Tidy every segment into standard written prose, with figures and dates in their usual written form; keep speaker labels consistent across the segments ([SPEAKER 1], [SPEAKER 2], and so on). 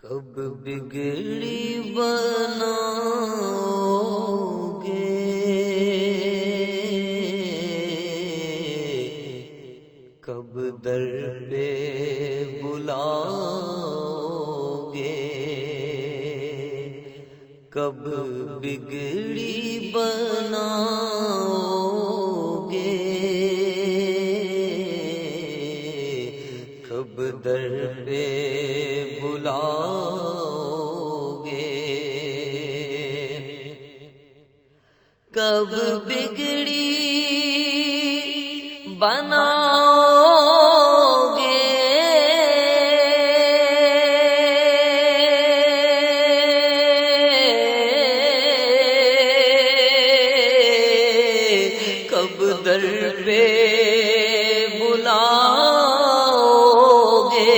[SPEAKER 1] کب بگڑی بناؤ گے، کب در پہ بلاؤ گے، کب بگڑی بناؤ گے، کب در پہ بلاؤ گے، کب بگڑی بناؤ گے، کب در پہ بلاؤ گے،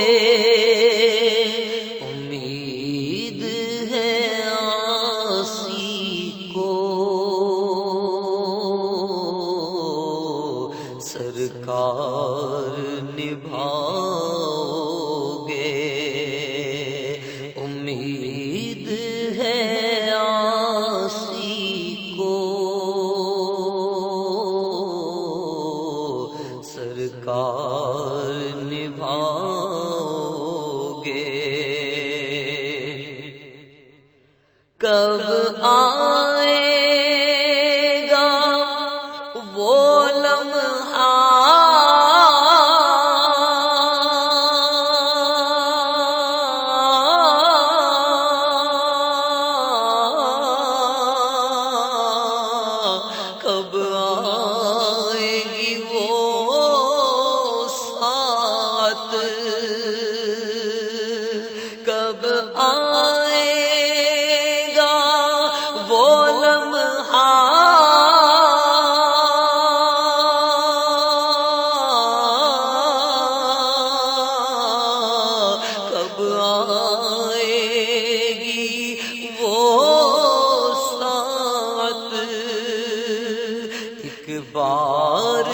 [SPEAKER 1] سرکار نبھاؤ گے، امید ہے عاصی کو سرکار نبھاؤ گے، کب آئے گا وہ لمحہ کب آئے گی وہ ساعت، کب آئے گا وہ لمحہ کب آئے گی وہ ساعت، ایک بار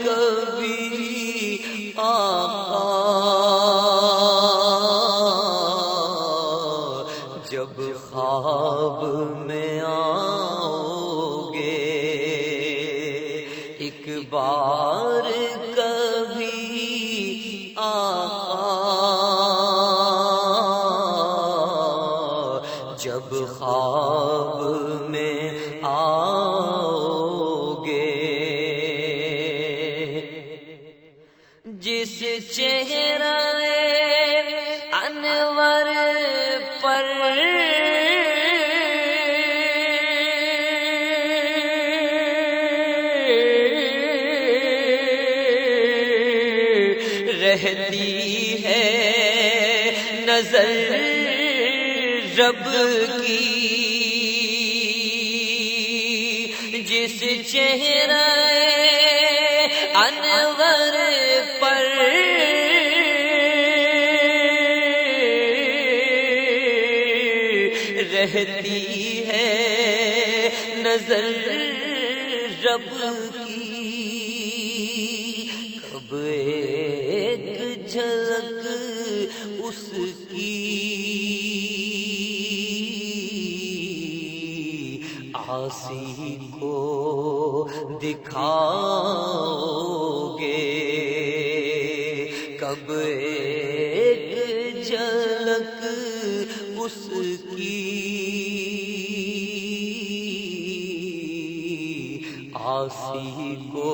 [SPEAKER 1] کبھی آقا جب خواب میں آؤ گے، ایک بار کبھی آقا جب خواب میں آؤ گے، جس چہرہ انور پر رہتی ہے نظر رب کی، جس چہرہ انور پر رہتی ہے نظر رب کی، کب ایک جھلک اس کی عاصی کو دکھاؤ گے، کب ایک جھلک اس کی عاصی کو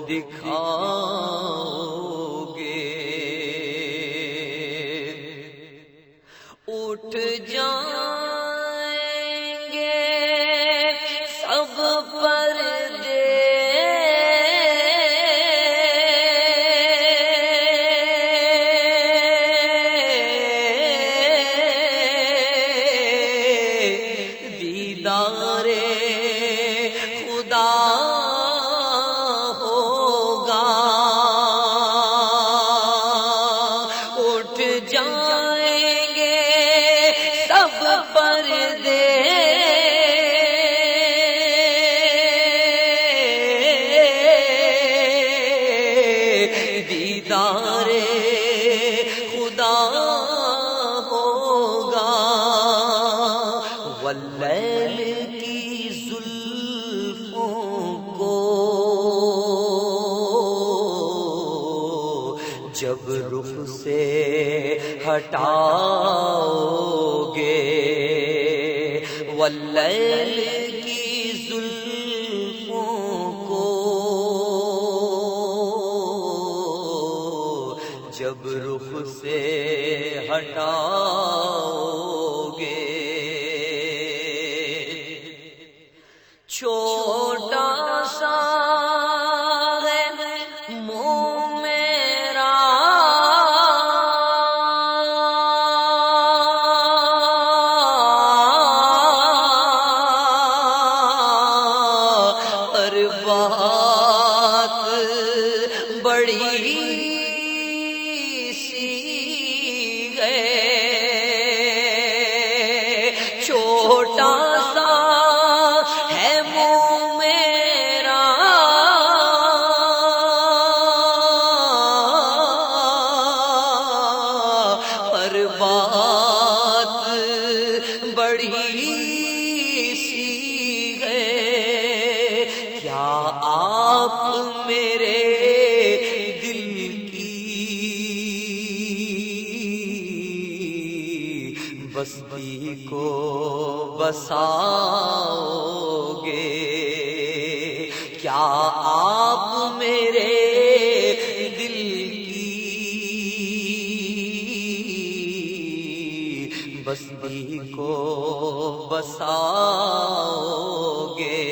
[SPEAKER 1] دکھاؤ گے، اٹھ جائیں گے سب پردے، دیدار خدا ہوگا، اٹھ جائیں گے سب پردے، دیدار خدا ہو واللیل کی زلفوں کو جب رخ سے ہٹاؤ گے، واللیل کی زلفوں کو جب رخ سے ہٹاؤ گے، چھوٹا سا ہے منہ میرا پر بات بڑی سی ہے، چھوٹا سا ہے منہ میرا پر بات بڑی سی ہے، کیا آپ میرے دل کی بستی کو بساؤ گے، کیا آپ میرے دل کی بستی کو بساؤ گے؟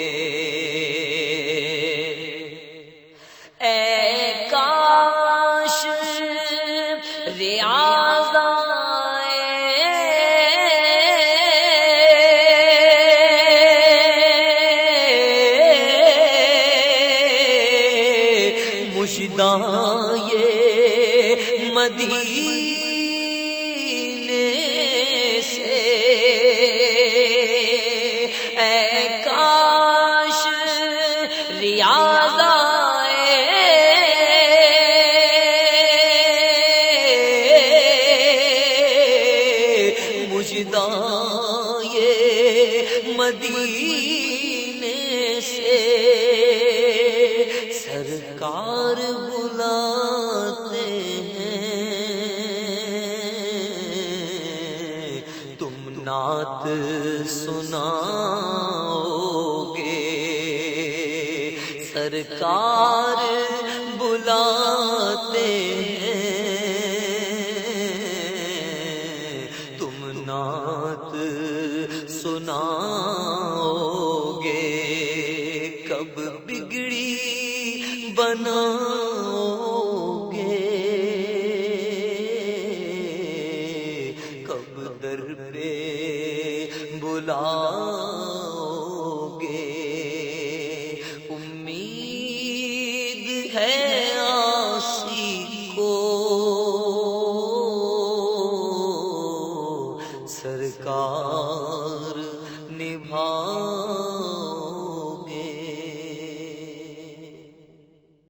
[SPEAKER 1] اے کاش ریاض مژداں یہ مدینے سے، اے کاش ریاض مژداں یہ مدینے سے، سرکار بلاتے ہیں تم نعت سناؤ گے، سرکار بلاتے ہیں تم نعت سناؤ گے، کب بگڑی بناؤ گے، کب در پہ بلاؤ گے، امید ہے آسی کو سرکار